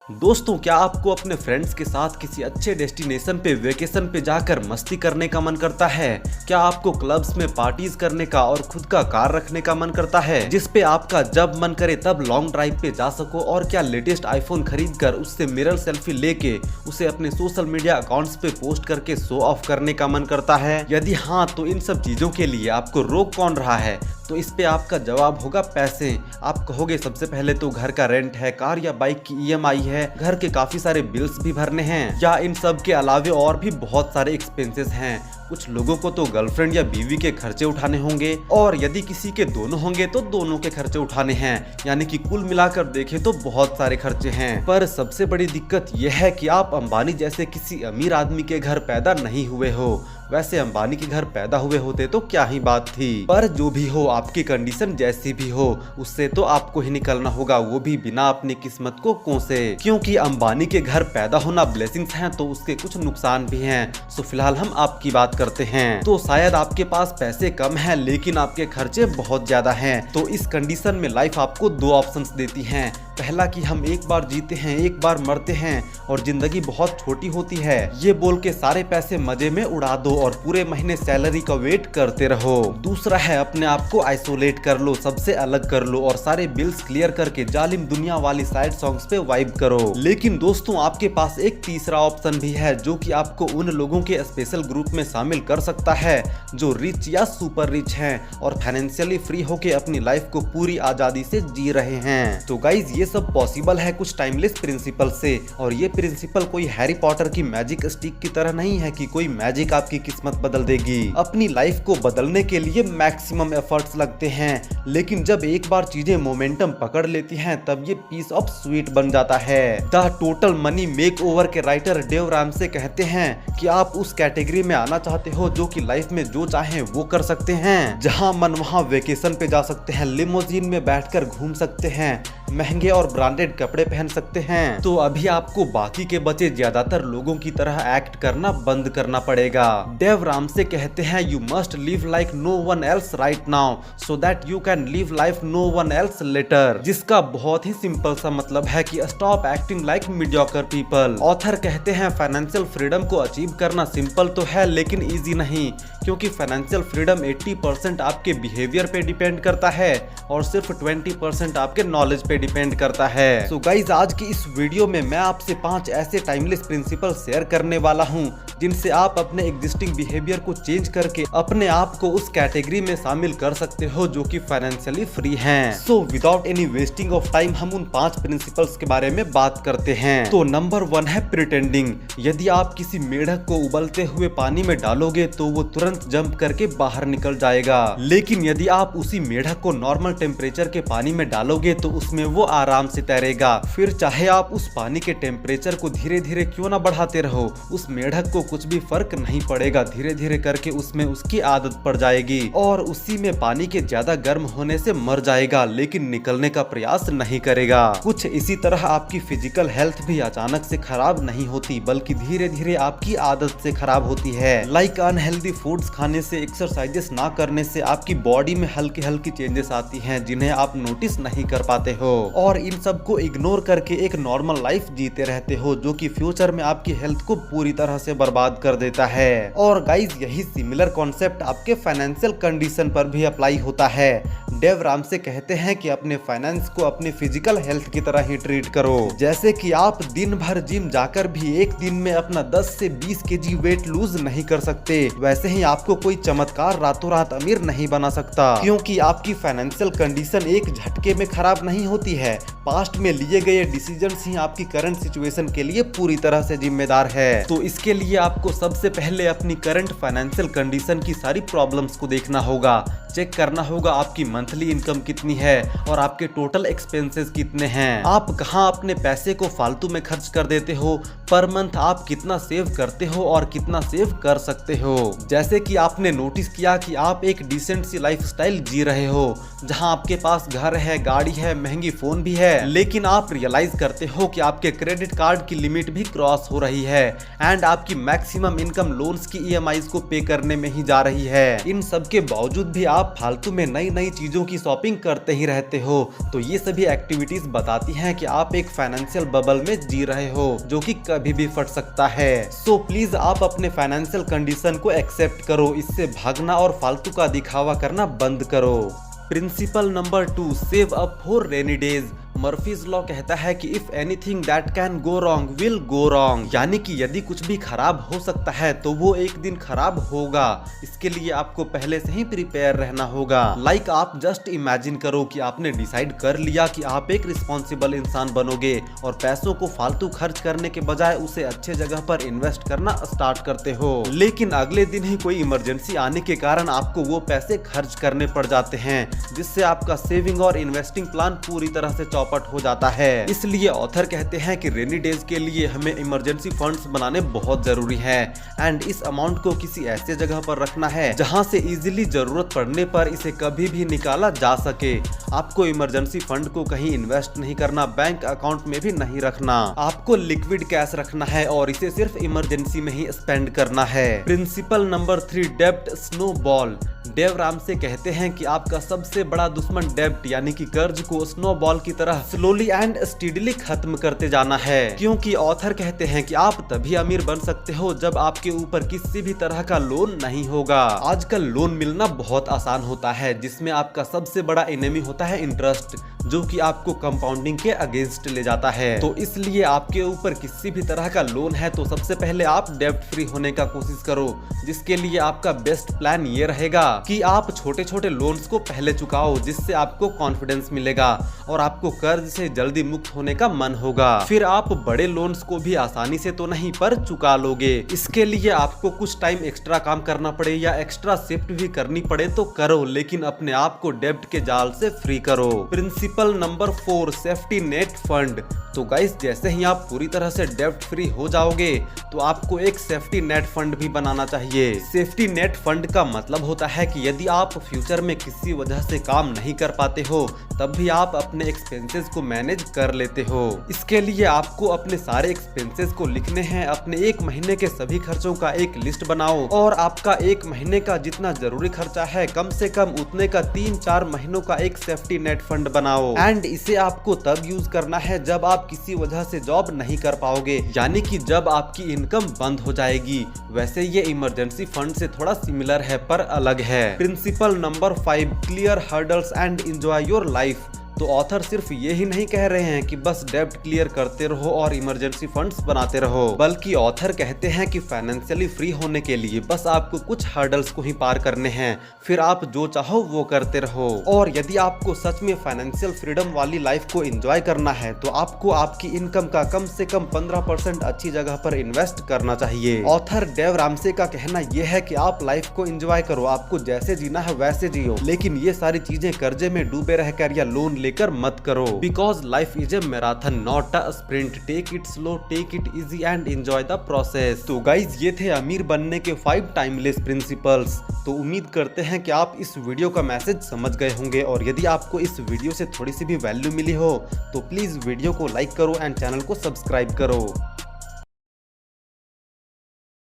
दोस्तों, क्या आपको अपने फ्रेंड्स के साथ किसी अच्छे डेस्टिनेशन पे वेकेशन पे जाकर मस्ती करने का मन करता है? क्या आपको क्लब्स में पार्टीज करने का और खुद का कार रखने का मन करता है जिस पे आपका जब मन करे तब लॉन्ग ड्राइव पे जा सको? और क्या लेटेस्ट आईफोन खरीद कर उससे मिरर सेल्फी लेके उसे अपने सोशल मीडिया अकाउंट्स पे पोस्ट करके शो ऑफ करने का मन करता है? यदि हाँ, तो इन सब चीजों के लिए आपको रोक कौन रहा है? तो इस पे आपका जवाब होगा पैसे। आप कहोगे सबसे पहले तो घर का रेंट है, कार या बाइक की ईएमआई है, घर के काफी सारे बिल्स भी भरने हैं, या इन सब के अलावे और भी बहुत सारे एक्सपेंसेस हैं। कुछ लोगों को तो गर्लफ्रेंड या बीवी के खर्चे उठाने होंगे, और यदि किसी के दोनों होंगे तो दोनों के खर्चे उठाने हैं। यानी कि कुल मिलाकर देखें तो बहुत सारे खर्चे हैं। पर सबसे बड़ी दिक्कत यह है कि आप अंबानी जैसे किसी अमीर आदमी के घर पैदा नहीं हुए हो। वैसे अंबानी के घर पैदा हुए होते तो क्या ही बात थी। पर जो भी हो, आपकी कंडीशन जैसी भी हो, उससे तो आपको ही निकलना होगा, वो भी बिना अपनी किस्मत को कोसे। क्योंकि अंबानी के घर पैदा होना ब्लेसिंग्स हैं, तो उसके कुछ नुकसान भी हैं। सो फिलहाल हम आपकी बात करते हैं। तो शायद आपके पास पैसे कम हैं लेकिन आपके खर्चे बहुत ज्यादा हैं। तो इस कंडीशन में लाइफ आपको दो ऑप्शंस देती है। पहला कि हम एक बार जीते हैं, एक बार मरते हैं, और जिंदगी बहुत छोटी होती है, ये बोल के सारे पैसे मजे में उड़ा दो और पूरे महीने सैलरी का वेट करते रहो। दूसरा है अपने आप को आइसोलेट कर लो, सबसे अलग कर लो और सारे बिल्स क्लियर करके जालिम दुनिया वाली साइड सॉन्ग्स पे वाइब करो। लेकिन दोस्तों, आपके पास एक तीसरा ऑप्शन भी है जो कि आपको उन लोगों के स्पेशल ग्रुप में शामिल कर सकता है जो रिच या सुपर रिच हैं और फाइनेंशियली फ्री होके अपनी लाइफ को पूरी आजादी से जी रहे हैं। तो गाइज, ये सब पॉसिबल है कुछ टाइमलेस प्रिंसिपल से, और ये प्रिंसिपल कोई हैरी पॉटर की मैजिक स्टिक की तरह नहीं है कि कोई मैजिक आपकी किस्मत बदल देगी। अपनी लाइफ को बदलने के लिए मैक्सिमम एफर्ट्स लगते हैं, लेकिन जब एक बार चीजें मोमेंटम पकड़ लेती हैं तब ये पीस ऑफ स्वीट बन जाता है। द टोटल मनी मेकओवर के राइटर डेव रामसे कहते हैं कि आप उस कैटेगरी में आना चाहते हो जो कि लाइफ में जो चाहे वो कर सकते हैं, जहां मन वहां वेकेशन पे जा सकते हैं, लिमोजीन में बैठकर घूम सकते हैं, महंगे और ब्रांडेड कपड़े पहन सकते हैं। तो अभी आपको बाकी के बचे ज्यादातर लोगों की तरह एक्ट करना बंद करना पड़ेगा। डेव रामसे कहते हैं, you must live like no one else right now so that you can live life no one else later. जिसका बहुत ही सिंपल सा मतलब है कि stop acting like mediocre people. Author कहते हैं, फाइनेंशियल फ्रीडम को अचीव करना सिंपल तो है लेकिन इजी नहीं, क्योंकि फाइनेंशियल फ्रीडम 80% आपके बिहेवियर पे डिपेंड करता है और सिर्फ 20% आपके नॉलेज पे डिपेंड करता है। सो गाइज, आज की इस वीडियो में मैं आपसे 5 ऐसे टाइमलेस प्रिंसिपल शेयर करने वाला हूँ जिनसे आप अपने एग्जिस्टिंग बिहेवियर को चेंज करके अपने आप को उस कैटेगरी में शामिल कर सकते हो जो कि फाइनेंशियली फ्री हैं। So without any wasting of time हम उन 5 प्रिंसिपल्स के बारे में बात करते हैं। तो नंबर 1 है प्रिटेंडिंग। यदि आप किसी मेढक को उबलते हुए पानी में डालोगे तो वो तुरंत जंप करके बाहर निकल जाएगा, लेकिन यदि आप उसी मेढक को नॉर्मल टेम्परेचर के पानी में डालोगे तो उसमें वो आराम से तैरेगा। फिर चाहे आप उस पानी के टेम्परेचर को धीरे धीरे क्यों ना बढ़ाते रहो, उस मेढक को कुछ भी फर्क नहीं पड़ेगा। धीरे धीरे करके उसमें उसकी आदत पड़ जाएगी और उसी में पानी के ज्यादा गर्म होने से मर जाएगा, लेकिन निकलने का प्रयास नहीं करेगा। कुछ इसी तरह आपकी फिजिकल हेल्थ भी अचानक से खराब नहीं होती, बल्कि धीरे धीरे आपकी आदत से खराब होती है। लाइक अनहेल्दी फूड्स खाने से, एक्सरसाइजेस ना करने से आपकी बॉडी में हल्की हल्की चेंजेस आती हैं जिन्हें आप नोटिस नहीं कर पाते हो, और इन सब को इग्नोर करके एक नॉर्मल लाइफ जीते रहते हो जो कि फ्यूचर में आपकी हेल्थ को पूरी तरह से बर्बाद कर देता है। और गाइज, यही सिमिलर कॉन्सेप्ट आपके फाइनेंशियल कंडीशन पर भी अप्लाई होता है। डेव रामसे कहते हैं कि अपने फाइनेंस को अपनी फिजिकल हेल्थ की तरह ही ट्रीट करो। जैसे कि आप दिन भर जिम जाकर भी एक दिन में अपना 10 से 20 केजी वेट लूज नहीं कर सकते, वैसे ही आपको कोई चमत्कार रातों रात अमीर नहीं बना सकता, क्योंकि आपकी फाइनेंशियल कंडीशन एक झटके में खराब नहीं होती है। पास्ट में लिए गए डिसीजंस ही आपकी करंट सिचुएशन के लिए पूरी तरह से जिम्मेदार है। तो इसके लिए आपको सबसे पहले अपनी करंट फाइनेंशियल कंडीशन की सारी प्रॉब्लम्स को देखना होगा, चेक करना होगा आपकी मंथली इनकम कितनी है और आपके टोटल एक्सपेंसेस कितने हैं, आप कहां अपने पैसे को फालतू में खर्च कर देते हो, पर मंथ आप कितना सेव करते हो और कितना सेव कर सकते हो। जैसे कि आपने नोटिस किया कि आप एक डिसेंट सी लाइफस्टाइल जी रहे हो जहां आपके पास घर है, गाड़ी है, महंगी फोन भी है, लेकिन आप रियलाइज करते हो कि आपके क्रेडिट कार्ड की लिमिट भी क्रॉस हो रही है एंड आपकी मैक्सिमम इनकम लोन्स की ईएमआईज को पे करने में ही जा रही है। इन सब के बावजूद भी आप फालतू में नई नई चीजों की शॉपिंग करते ही रहते हो, तो ये सभी एक्टिविटीज बताती हैं कि आप एक फाइनेंशियल बबल में जी रहे हो जो कि कभी भी फट सकता है। सो प्लीज आप अपने फाइनेंशियल कंडीशन को एक्सेप्ट करो, इससे भागना और फालतू का दिखावा करना बंद करो। Principle number 2, save up for rainy days. Murphy's law कहता है कि if anything that can go wrong will go wrong, यानी कि यदि कुछ भी खराब हो सकता है तो वो एक दिन खराब होगा। इसके लिए आपको पहले से ही प्रिपेयर रहना होगा। लाइक आप जस्ट इमेजिन करो कि आपने डिसाइड कर लिया कि आप एक रिस्पॉन्सिबल इंसान बनोगे और पैसों को फालतू खर्च करने के बजाय उसे अच्छे जगह पर इन्वेस्ट करना स्टार्ट करते हो, लेकिन अगले दिन ही कोई इमरजेंसी आने के कारण आपको वो पैसे खर्च करने पड़ जाते हैं, जिससे आपका सेविंग और इन्वेस्टिंग प्लान पूरी तरह से चौपट हो जाता है। इसलिए ऑथर कहते हैं कि रेनी डेज के लिए हमें इमरजेंसी फंड्स बनाने बहुत जरूरी है एंड इस अमाउंट को किसी ऐसे जगह पर रखना है जहां से इजीली जरूरत पड़ने पर इसे कभी भी निकाला जा सके। आपको इमरजेंसी फंड को कहीं इन्वेस्ट नहीं करना, बैंक अकाउंट में भी नहीं रखना। आपको लिक्विड कैश रखना है और इसे सिर्फ इमरजेंसी में ही स्पेंड करना है। प्रिंसिपल नंबर 3, डेब्ट स्नोबॉल। डेव रामसे कहते हैं कि आपका सबसे बड़ा दुश्मन डेब्ट यानी कि कर्ज को स्नोबॉल की तरह स्लोली एंड स्टीडली खत्म करते जाना है, क्योंकि ऑथर कहते हैं कि आप तभी अमीर बन सकते हो जब आपके ऊपर किसी भी तरह का लोन नहीं होगा। आजकल लोन मिलना बहुत आसान होता है, जिसमें आपका सबसे बड़ा एनिमी होता है इंटरेस्ट, जो कि आपको कंपाउंडिंग के अगेंस्ट ले जाता है। तो इसलिए आपके ऊपर किसी भी तरह का लोन है तो सबसे पहले आप डेब्ट फ्री होने का कोशिश करो, जिसके लिए आपका बेस्ट प्लान ये रहेगा कि आप छोटे छोटे लोन्स को पहले चुकाओ, जिससे आपको कॉन्फिडेंस मिलेगा और आपको कर्ज से जल्दी मुक्त होने का मन होगा। फिर आप बड़े लोन्स को भी आसानी से तो नहीं पर चुका लोगे। इसके लिए आपको कुछ टाइम एक्स्ट्रा काम करना पड़े या एक्स्ट्रा शिफ्ट भी करनी पड़े तो करो, लेकिन अपने आप को डेब्ट के जाल से फ्री करो। Principle number 4, safety net fund. तो गाइस, जैसे ही आप पूरी तरह से डेब्ट फ्री हो जाओगे तो आपको एक सेफ्टी नेट फंड भी बनाना चाहिए। सेफ्टी नेट फंड का मतलब होता है कि यदि आप फ्यूचर में किसी वजह से काम नहीं कर पाते हो तब भी आप अपने एक्सपेंसेस को मैनेज कर लेते हो। इसके लिए आपको अपने सारे एक्सपेंसेस को लिखने हैं, अपने एक महीने के सभी खर्चों का एक लिस्ट बनाओ और आपका एक महीने का जितना जरूरी खर्चा है कम से कम उतने का 3-4 महीनों का एक सेफ्टी नेट फंड बनाओ। एंड इसे आपको तब यूज करना है जब आप किसी वजह से जॉब नहीं कर पाओगे, यानी कि जब आपकी इनकम बंद हो जाएगी। वैसे ये इमरजेंसी फंड से थोड़ा सिमिलर है पर अलग है। Principle number 5, clear hurdles and enjoy your life. तो ऑथर सिर्फ ये ही नहीं कह रहे हैं कि बस डेब्ट क्लियर करते रहो और इमरजेंसी फंड्स बनाते रहो, बल्कि ऑथर कहते हैं कि फाइनेंशियली फ्री होने के लिए बस आपको कुछ हर्डल्स को ही पार करने हैं, फिर आप जो चाहो वो करते रहो। और यदि आपको सच में फाइनेंशियल फ्रीडम वाली लाइफ को एंजॉय करना है तो आपको आपकी इनकम का कम से कम 15% अच्छी जगह पर इन्वेस्ट करना चाहिए। ऑथर डेव रामसे का कहना यह है कि आप लाइफ को एंजॉय करो, आपको जैसे जीना है वैसे जियो, लेकिन ये सारी चीजें कर्जे में डूबे रहकर या लोन लेकर मत करो। Because life is a marathon not a sprint. Take it slow, take it easy and enjoy the process. तो गाइज, ये थे अमीर बनने के 5 टाइमलेस प्रिंसिपल्स। तो उम्मीद करते हैं कि आप इस वीडियो का मैसेज समझ गए होंगे, और यदि आपको इस वीडियो से थोड़ी सी भी वैल्यू मिली हो तो प्लीज वीडियो को लाइक करो एंड चैनल को सब्सक्राइब करो।